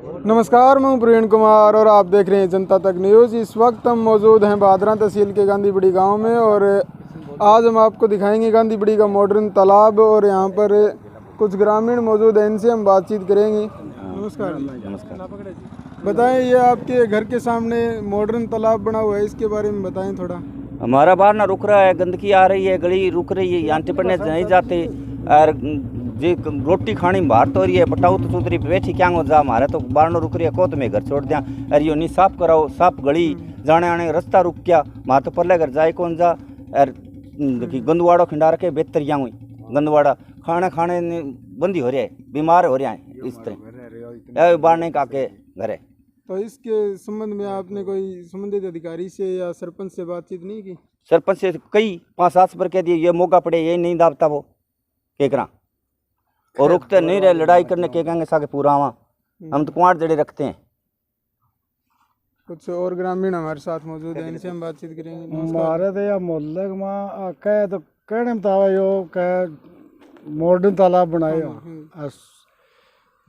नमस्कार, मैं प्रवीण कुमार और आप देख रहे हैं जनता तक न्यूज़। इस वक्त हम मौजूद हैं बादरा तहसील के गांधीबड़ी गांव में और आज हम आपको दिखाएंगे गांधीबड़ी का मॉडर्न तालाब और यहां पर कुछ ग्रामीण मौजूद हैं, इनसे हम बातचीत करेंगे। नमस्कार जी। नमस्कार। बताएं, ये आपके घर के सामने मॉडर्न तालाब बना हुआ है, इसके बारे में बताएं थोड़ा। हमारा बाहर ना रुक रहा है, गंदगी आ रही है, गली रुक रही है, यहाँ टिपने नहीं जाते और जी रोटी खानी बाहर तो रही है, पटाऊ तो सुधरी बैठी क्या हो जा हमारे तो बाहर न रुक रही है, को तो मैं घर छोड़ दिया। अरे यो नहीं साफ कराओ, साफ गली जाने आने रास्ता रुक गया, वहाँ तो परले घर जाए कौन जा। और गंदवाड़ो खिंडा रखे बेहतरिया हुई, गंदवाड़ा खाने बंदी हो रहा है, बीमार हो रहा है, इस तरह बाहर नहीं काके घरे। तो इसके संबंध में आपने कोई संबंधित अधिकारी से या सरपंच से बातचीत नहीं की? सरपंच से कई 5-7 पर कह दिए, ये मौका पड़े ये नहीं दाबता वो केकरा और रुकते नहीं रहे, लड़ाई करने के कहेंगे साके पूरा आवा, हम तो कुआर जड़े रखते हैं। कुछ और ग्रामीण हमारे साथ मौजूद हैं, इनसे हम बातचीत करेंगे। हमारे तो या मोहल्ले में कहे तो कहने में यो कहे मॉडर्न तालाब बनाए हो,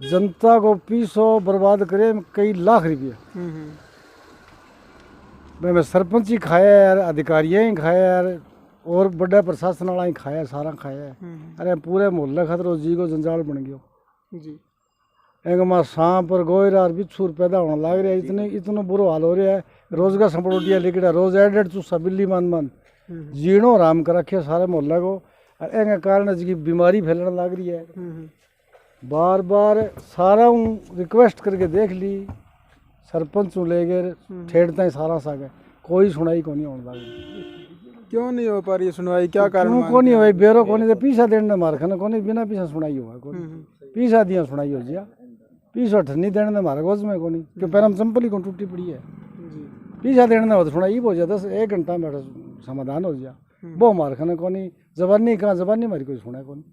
जनता को पीसो बर्बाद करे कई लाख रुपये। मैं सरपंच ही खाया यार, अधिकारियाँ ही खाया यार, और बड़ा प्रशासन वाला ही खाया, सारा खाया। अरे पूरे मोहल्ले खतरो जी को जंजाल बन गयो जी। एक माँ सांप और गोयरा और बिच्छू पैदा होने लग रहा है, इतनो बुरा हाल हो रहा है। रोज का संपड़ोटिया लिखड़ा, रोज एडेड चूसा बिल्ली मान जीणो आराम कर रखे सारे मोहल्ले को। एक कारण जी बीमारी फैलने लग रही है। बार बार सारा रिक्वेस्ट करके देख ली, सरपंच लेकर ठेठता ही सारा सागे, कोई सुनाई को नहीं होने लगी। क्यों नहीं हो पा रही है सुनवाई, क्या कारण? को नहीं हो बेरो को नहीं, पीछा देने मार खाना को नहीं, बिना पीछा सुनाई हुआ को पीछा दिया सुनाई हो जिया, पीछा ठन्नी देने मारे गोज में को नहीं, क्यों पैर में चंपली को टूटी पड़ी है। पीछा देने हो तो सुनाई हो जाए, 10-1 घंटा में समाधान हो जाए। वो मार खाना को नहीं, जबानी कहाँ जबानी मारी कोई सुना को नहीं।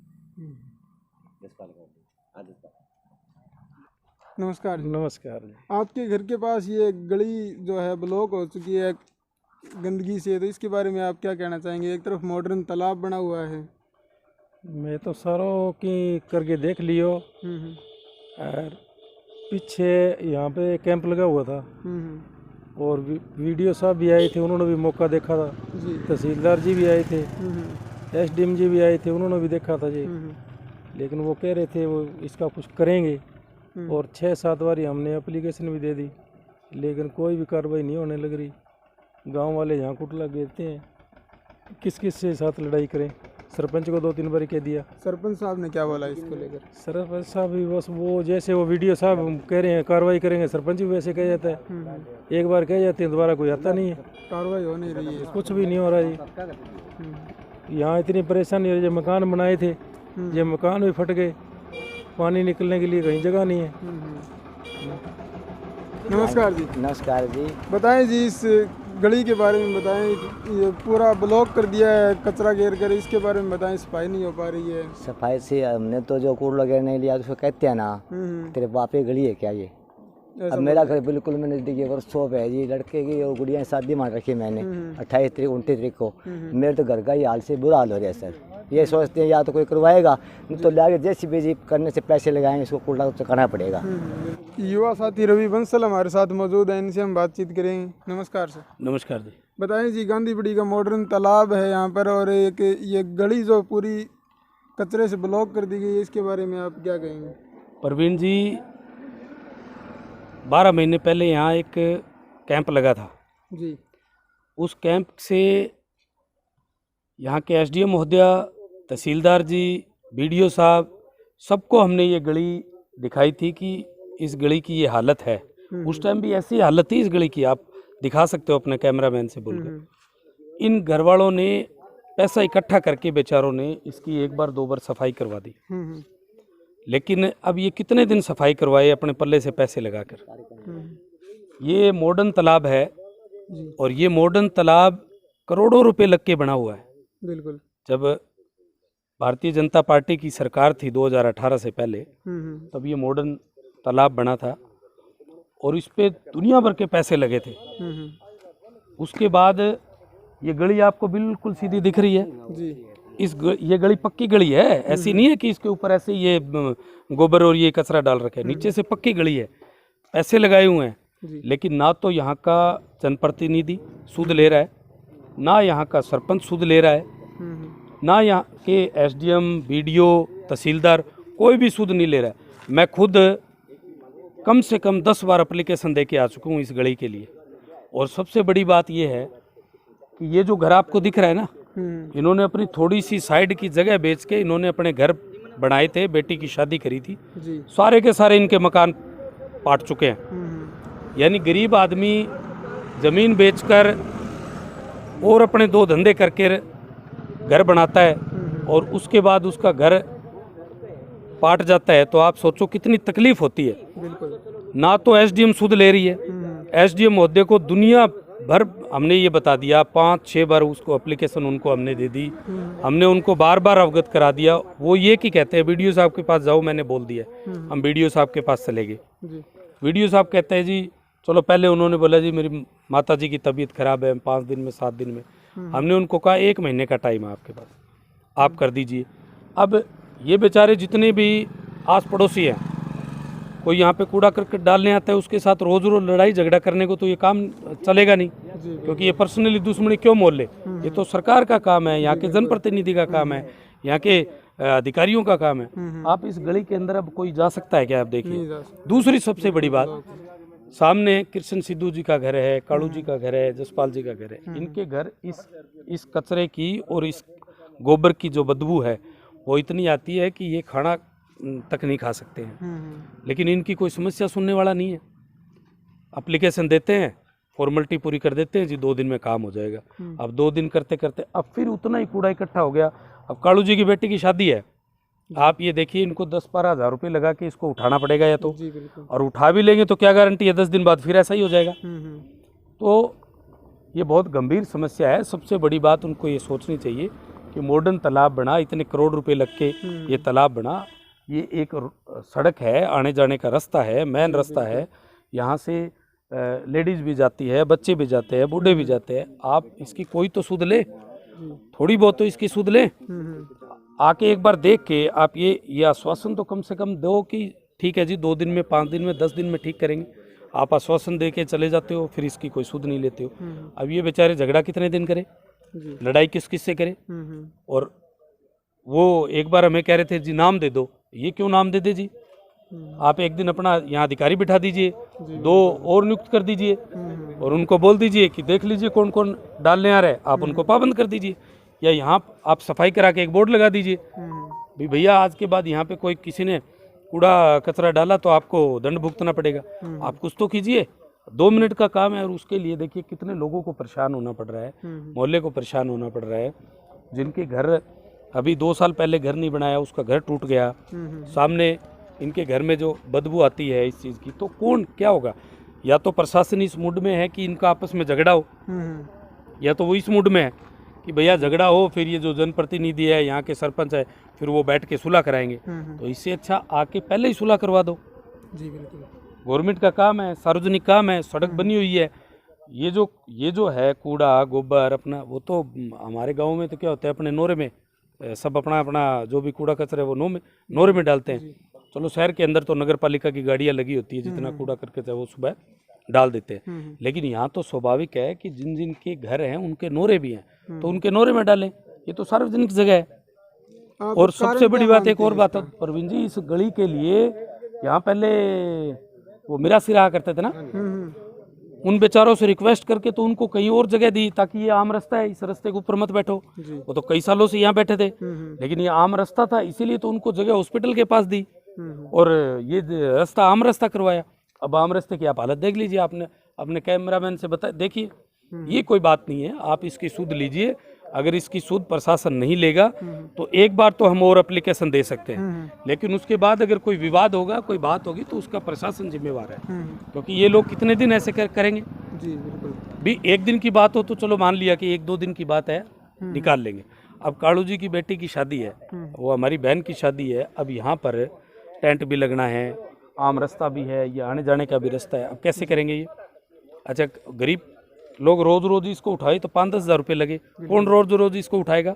नमस्कार जी। नमस्कार जी। आपके घर के पास ये गली जो है ब्लॉक हो चुकी है गंदगी से, तो इसके बारे में आप क्या कहना चाहेंगे? एक तरफ मॉडर्न तालाब बना हुआ है। मैं तो सारों की करके देख लियो और पीछे यहाँ पे कैंप लगा हुआ था और वीडियो साहब भी आए थे, उन्होंने भी मौका देखा था जी। तहसीलदार जी भी आए थे, SDM जी भी आए थे, उन्होंने भी देखा था जी। लेकिन वो कह रहे थे वो इसका कुछ करेंगे और 6-7 बार हमने एप्लीकेशन भी दे दी, लेकिन कोई भी कार्रवाई नहीं होने लग रही। गांव वाले यहाँ कुटला गिरते हैं, किस किस से साथ लड़ाई करें। सरपंच को 2-3 बार कह दिया। सरपंच साहब ने क्या बोला इसको लेकर? सरपंच साहब भी बस वो जैसे वो वीडियो साहब कह रहे हैं कार्रवाई करेंगे, सरपंच भी वैसे कह जाता है। एक बार कह जाते हैं, दोबारा कोई आता नहीं है, कार्रवाई हो नहीं रही है, कुछ भी नहीं हो रहा जी। यहाँ इतनी परेशानी हो रही है, जो मकान बनाए थे ये मकान भी फट गए, पानी निकलने के लिए कहीं जगह नहीं है। नमस्कार जी। नमस्कार जी। बताएं जी, इस गली के बारे में बताएं, ये पूरा ब्लॉक कर दिया है कचरा घेर कर, इसके बारे में बताएं। सफाई नहीं हो पा रही है। सफाई से हमने तो जो कूड़ वगैरह नहीं लिया, उसको कहते हैं ना तेरे बाप की गली है क्या ये। अब मेरा घर बिल्कुल में नजदीक है, वर्षों पे है जी, लड़के की और गुड़िया शादी मान रखी मैंने 28 तारीख 29 तारीख को। मेरे तो घर का ही हाल से बुरा हाल हो रहा है सर। ये सोचते हैं या तो कोई करवाएगा, नहीं तो लाके JCB करने से पैसे लगाएंगे, इसको कूड़ा तो करना पड़ेगा। युवा साथी रवि बंसल हमारे साथ मौजूद हैं, इनसे हम बातचीत करेंगे। नमस्कार सर। नमस्कार जी। बताएं जी, गांधीबड़ी का मॉडर्न तालाब है यहाँ पर और एक ये गली जो पूरी कचरे से ब्लॉक कर दी गई है, इसके बारे में आप क्या कहेंगे? प्रवीण जी, 12 महीने पहले यहाँ एक कैंप लगा था जी। उस कैंप से यहाँ के SDM महोदया, तहसीलदार जी, BDO साहब, सबको हमने ये गली दिखाई थी कि इस गली की ये हालत है। उस टाइम भी ऐसी हालत थी इस गली की, आप दिखा सकते हो अपने कैमरामैन से बोलकर। इन घर वालों ने पैसा इकट्ठा करके बेचारों ने इसकी 1 बार 2 बार सफाई करवा दी। लेकिन अब ये कितने दिन सफाई करवाए अपने पल्ले से पैसे लगाकर। ये मॉडर्न तालाब है और ये मॉडर्न तालाब करोड़ों रुपए लग के बना हुआ है। बिल्कुल। जब भारतीय जनता पार्टी की सरकार थी 2018 से पहले, तब ये मॉडर्न तालाब बना था और इस पे दुनिया भर के पैसे लगे थे। उसके बाद ये गली आपको बिल्कुल सीधी दिख रही है जी। ये गली पक्की गली है, ऐसी नहीं है कि इसके ऊपर ऐसे ये गोबर और ये कचरा डाल रखे, नीचे से पक्की गली है। पैसे लगाए हुए हैं, जी। लेकिन ना तो यहाँ का जनप्रतिनिधि सूद ले रहा है, ना यहाँ का सरपंच सूद ले रहा है, ना यहाँ के एसडीएम, बीडीओ, तहसीलदार कोई भी सूद नहीं ले रहा है। मैं खुद कम से कम 10 बार एप्लीकेशन दे के आ चुका हूँ इस गली के लिए। और सबसे बड़ी बात ये है कि ये जो घर आपको दिख रहा है ना, इन्होंने अपनी थोड़ी सी साइड की जगह बेच के इन्होंने अपने घर बनाए थे, बेटी की शादी करी थी, जी। सारे के सारे इनके मकान पाट चुके हैं। यानी गरीब आदमी ज़मीन बेचकर और अपने 2 धंधे करके घर बनाता है और उसके बाद उसका घर पाट जाता है, तो आप सोचो कितनी तकलीफ होती है। बिल्कुल। ना तो एसडीएम सूद ले रही है, एसडीएम महोदय को दुनिया भर हमने ये बता दिया, 5-6 बार उसको एप्लीकेशन उनको हमने दे दी, हमने उनको बार बार अवगत करा दिया। वो ये कि कहते हैं बीडीओ साहब के पास जाओ, मैंने बोल दिया, हम बीडीओ साहब के पास चले गए। बीडीओ साहब कहते हैं जी चलो, पहले उन्होंने बोला जी मेरी माता जी की तबीयत खराब है, 5 दिन में 7 दिन में। हमने उनको कहा 1 महीने का टाइम है आपके पास, आप कर दीजिए। अब ये बेचारे जितने भी आस पड़ोसी हैं, कोई यहाँ पे कूड़ा करकट डालने आता है, उसके साथ रोज रोज लड़ाई झगड़ा करने को तो ये काम चलेगा नहीं, क्योंकि ये पर्सनली दुश्मनी क्यों मोल ले। ये तो सरकार का काम है, यहाँ के जनप्रतिनिधि का काम है, यहाँ के अधिकारियों का काम है। आप इस गली के अंदर अब कोई जा सकता है क्या? आप देखिए। दूसरी सबसे बड़ी बात, सामने कृष्ण सिद्धू जी का घर है, कालू जी का घर है, जसपाल जी का घर है। इनके घर इस कचरे की और इस गोबर की जो बदबू है वो इतनी आती है कि ये खाना तक नहीं खा सकते हैं। लेकिन इनकी कोई समस्या सुनने वाला नहीं है। एप्लीकेशन देते हैं, फॉर्मेलिटी पूरी कर देते हैं जी, 2 दिन में काम हो जाएगा। अब 2 दिन करते करते अब फिर उतना ही कूड़ा इकट्ठा हो गया। अब कालू जी की बेटी की शादी है, आप ये देखिए, इनको 10-12 हज़ार रुपये लगा के इसको उठाना पड़ेगा या तो, और उठा भी लेंगे तो क्या गारंटी है 10 दिन बाद फिर ऐसा ही हो जाएगा। तो ये बहुत गंभीर समस्या है। सबसे बड़ी बात उनको ये सोचनी चाहिए कि मॉडर्न तालाब बना, इतने करोड़ रुपए लग के ये तालाब बना, ये एक सड़क है, आने जाने का रास्ता है, मेन रास्ता है, यहाँ से लेडीज़ भी जाती है, बच्चे भी जाते हैं, बूढ़े भी जाते हैं। आप इसकी कोई तो सुध ले, थोड़ी बहुत तो इसकी सुध ले। आके एक बार देख के आप ये आश्वासन तो कम से कम दो कि ठीक है जी 2 दिन में, 5 दिन में, 10 दिन में ठीक करेंगे। आप आश्वासन दे के चले जाते हो, फिर इसकी कोई सुध नहीं लेते हो। अब ये बेचारे झगड़ा कितने दिन करे, लड़ाई किस किस से करे। और वो एक बार हमें कह रहे थे जी नाम दे दो, ये क्यों नाम दे दे जी, आप एक दिन अपना यहाँ अधिकारी बिठा दीजिए, 2 और नियुक्त कर दीजिए और उनको बोल दीजिए कि देख लीजिए कौन कौन डालने आ रहा है, आप उनको पाबंद कर दीजिए। या यहाँ आप सफाई करा के एक बोर्ड लगा दीजिए भी भैया आज के बाद यहाँ पे कोई किसी ने कूड़ा कचरा डाला तो आपको दंड भुगतना पड़ेगा। आप कुछ तो कीजिए, 2 मिनट का काम है। और उसके लिए देखिए कितने लोगों को परेशान होना पड़ रहा है, मोहल्ले को परेशान होना पड़ रहा है, जिनके घर अभी 2 साल पहले घर नहीं बनाया, उसका घर टूट गया, सामने इनके घर में जो बदबू आती है इस चीज़ की, तो कौन क्या होगा। या तो प्रशासन इस मूड में है कि इनका आपस में झगड़ा हो, या तो वो इस मूड में है कि भैया झगड़ा हो, फिर ये जो जनप्रतिनिधि है, यहाँ के सरपंच है, फिर वो बैठ के सुलह कराएंगे। तो इससे अच्छा आके पहले ही सुलह करवा दो। जी बिल्कुल, गवर्नमेंट का काम है, सार्वजनिक काम है, सड़क बनी हुई है। ये जो है कूड़ा गोबर अपना, वो तो हमारे गाँव में तो क्या होता है, अपने नोरे में सब अपना अपना जो भी कूड़ा कचरा है वो नोरे में डालते हैं। चलो शहर के अंदर तो नगर पालिका की गाड़ियाँ लगी होती है, जितना कूड़ा करके चाहे वो सुबह डाल देते हैं। लेकिन यहाँ तो स्वाभाविक है कि जिन जिन के घर हैं उनके नोरे भी हैं, तो उनके नोरे में डालें, ये तो सार्वजनिक जगह है। और सबसे बड़ी बात, एक और बात है परवीन जी, इस गली के लिए यहाँ पहले वो मेरा सिरा करते थे ना, उन बेचारों से रिक्वेस्ट करके तो उनको कहीं और जगह दी, ताकि ये आम रास्ता है, इस रास्ते के ऊपर मत बैठो। वो तो कई सालों से यहाँ बैठे थे, लेकिन ये आम रास्ता था, इसीलिए तो उनको जगह हॉस्पिटल के पास दी और ये रास्ता आम रास्ता करवाया। अब आम रास्ते की आप हालत देख लीजिए, आपने अपने कैमरामैन से बता देखिए, ये कोई बात नहीं है। आप इसकी सूद लीजिए, अगर इसकी सूद प्रशासन नहीं लेगा तो एक बार तो हम और एप्लीकेशन दे सकते हैं, लेकिन उसके बाद अगर कोई विवाद होगा, कोई बात होगी, तो उसका प्रशासन जिम्मेवार है, क्योंकि ये लोग कितने दिन ऐसे करेंगे। जी बिल्कुल, भी एक दिन की बात हो तो चलो मान लिया कि 1-2 दिन की बात है, निकाल लेंगे। अब कालू जी की बेटी की शादी है, वो हमारी बहन की शादी है, अब यहाँ पर टेंट भी लगना है, आम रास्ता भी है, ये आने जाने का भी रास्ता है, अब कैसे करेंगे ये। अच्छा, गरीब लोग रोज रोज इसको उठाए तो 5-10 हज़ार रुपये लगे, कौन रोज रोज इसको उठाएगा।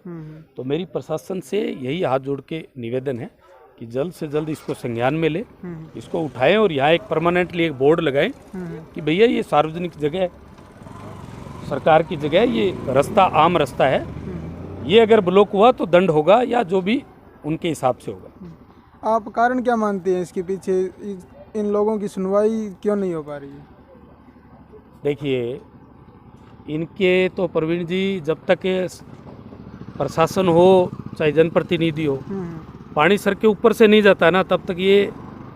तो मेरी प्रशासन से यही हाथ जोड़ के निवेदन है कि जल्द से जल्द इसको संज्ञान में ले, इसको उठाएं और यहाँ एक परमानेंटली एक बोर्ड लगाएं कि भैया ये सार्वजनिक जगह है, सरकार की जगह है, ये रास्ता आम रास्ता है, ये अगर ब्लॉक हुआ तो दंड होगा या जो भी उनके हिसाब से होगा। आप कारण क्या मानते हैं इसके पीछे, इन लोगों की सुनवाई क्यों नहीं हो पा रही है? देखिए, इनके तो प्रवीण जी, जब तक प्रशासन हो चाहे जनप्रतिनिधि हो, पानी सर के ऊपर से नहीं जाता ना, तब तक ये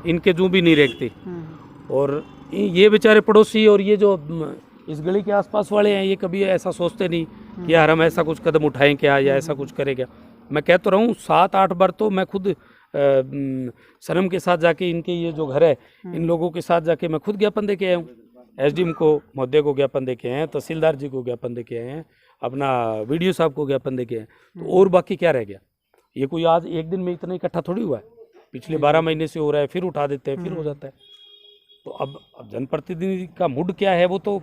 इनके जू भी नहीं रेखते। और ये बेचारे पड़ोसी और ये जो इस गली के आसपास वाले हैं, ये कभी ऐसा सोचते नहीं कि यार हम ऐसा कुछ कदम उठाएं क्या या ऐसा कुछ करें क्या। मैं कह तो रहा हूँ 7-8 बार तो मैं खुद सनम के साथ जाके इनके ये जो घर है इन लोगों के साथ जाके मैं खुद ज्ञापन दे के आया हूँ। एसडीएम को महोदय को ज्ञापन दे के आए हैं, तहसीलदार जी को ज्ञापन दे के आए हैं, अपना वीडियो साहब को ज्ञापन दे के आए हैं। तो और बाकी क्या रह गया? ये कोई आज एक दिन में इतना इकट्ठा थोड़ी हुआ है, पिछले 12 महीने से हो रहा है, फिर उठा देते हैं, फिर हो जाता है। तो अब जनप्रतिनिधि का मूड क्या है वो तो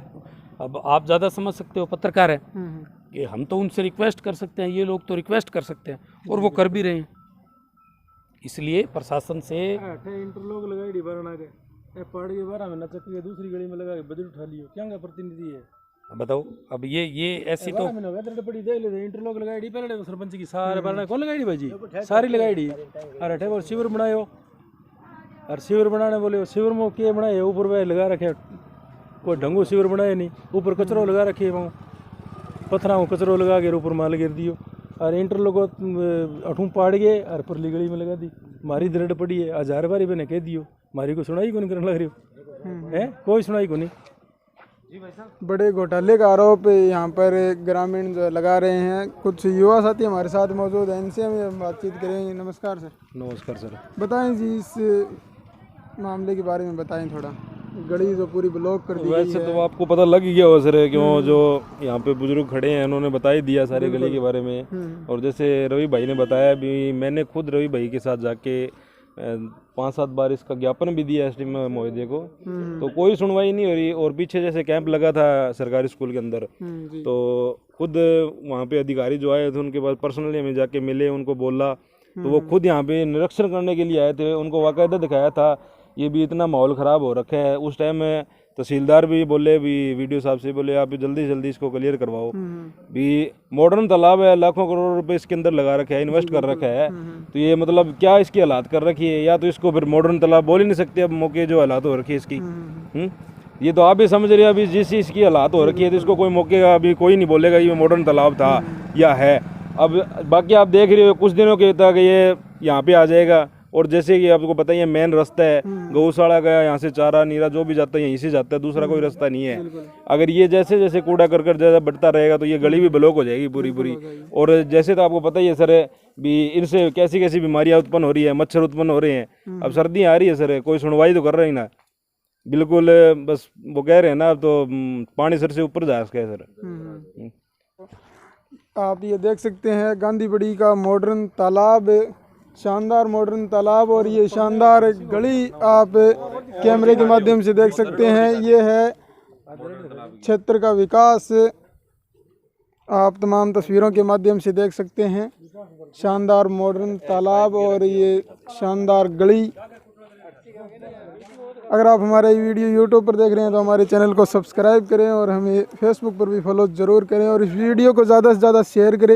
अब आप ज़्यादा समझ सकते हो, पत्रकार हैं कि हम तो उनसे रिक्वेस्ट कर सकते हैं, ये लोग तो रिक्वेस्ट कर सकते हैं और वो कर भी रहे हैं। इसलिए प्रशासन से इंटरलॉक लगाई पहाड़ के 12 में नचक के दूसरी गली में लगा के बजट उठा लियो, क्या का प्रतिनिधि है? बताओ, अब ये ऐसी तो पड़ी दे ले इंटरलॉक लगाई पहले सरपंच की सारे बारना कौन लगाई भाई, सारी लगाई। अरे अठे और शिविर बनायो, और शिविर बनाने बोले शिविर में के बनाए ऊपर वह लगा रखे, कोई ढंगो शिविर बनाए नहीं, ऊपर कचरो लगा रखे, वहाँ पत्थरा में कचरो लगा के ऊपर माल गिर दियो। और इंटरलॉक अठू पाड़ गए और परली गली में लगा दी। मारी दरड़ पड़ी है, 1000 बारी मैंने कह दियो, मारी को सुनाई को नहीं करने लग रही हो है, कोई सुनाई को नहीं। बड़े घोटाले का आरोप यहाँ पर ग्रामीण जो लगा रहे हैं। कुछ युवा साथी हमारे साथ मौजूद हैं, इनसे हम बातचीत करेंगे। नमस्कार सर। नमस्कार सर। बताएं जी, इस मामले के बारे में बताएं थोड़ा। गली जो पूरी ब्लॉक कर दी वैसे तो आपको पता लग ही गया हो सर, क्यों जो यहाँ पे बुजुर्ग खड़े हैं उन्होंने बता ही दिया सारी गली के बारे में। और जैसे रवि भाई ने बताया भी, मैंने खुद रवि भाई के साथ जाके 5-7 बार इसका ज्ञापन भी दिया एसडीएम महोदय को, तो कोई सुनवाई नहीं हो रही। और पीछे जैसे कैंप लगा था सरकारी स्कूल के अंदर, तो खुद वहाँ पे अधिकारी जो आए थे उनके पास पर्सनली हमें जाके मिले, उनको बोला, तो वो खुद यहाँ पे निरीक्षण करने के लिए आए थे। उनको बाकायदा दिखाया था ये भी इतना माहौल ख़राब हो रखा है। उस टाइम में तहसीलदार भी बोले, भी वीडियो साहब से बोले आप जल्दी से जल्दी इसको क्लियर करवाओ। भी मॉडर्न तालाब है, लाखों करोड़ रुपए इसके अंदर लगा रखा है, इन्वेस्ट कर रखा है, तो ये मतलब क्या इसकी हालात कर रखी है, या तो इसको फिर मॉडर्न तालाब बोल ही नहीं सकते। अब मौके जो हालात हो रखी है इसकी, ये तो आप भी समझ रहे हैं। अभी जिस इसकी हालात हो रखी है तो इसको कोई मौके का अभी कोई नहीं बोलेगा ये मॉडर्न तालाब था या है। अब बाकी आप देख रहे हो कुछ दिनों के तक ये यहाँ पे आ जाएगा। और जैसे कि आपको पता ही है मेन रास्ता है, गौशाला गया, यहाँ से चारा नीरा जो भी जाता है यहीं से जाता है, दूसरा कोई रास्ता नहीं है। अगर ये जैसे जैसे कूड़ा करकट ज़्यादा बढ़ता रहेगा तो ये गली भी ब्लॉक हो जाएगी पूरी। और जैसे तो आपको पता ही है सर भी, इनसे कैसी कैसी बीमारियाँ उत्पन्न हो रही है, मच्छर उत्पन्न हो रहे हैं। अब सर्दियाँ आ रही है सर, कोई सुनवाई तो कर रही ना, बिल्कुल बस वो कह रहे हैं ना, अब तो पानी सर से ऊपर जा सके सर। आप ये देख सकते हैं गांधीबड़ी का मॉडर्न तालाब, शानदार मॉडर्न तालाब, और ये शानदार गली आप कैमरे के माध्यम से देख सकते हैं। ये है क्षेत्र का विकास, आप तमाम तस्वीरों के माध्यम से देख सकते हैं। शानदार मॉडर्न तालाब और ये शानदार गली। अगर आप हमारा ये वीडियो यूट्यूब पर देख रहे हैं तो हमारे चैनल को सब्सक्राइब करें और हमें फेसबुक पर भी फॉलो ज़रूर करें, और इस वीडियो को ज़्यादा से ज़्यादा शेयर करें।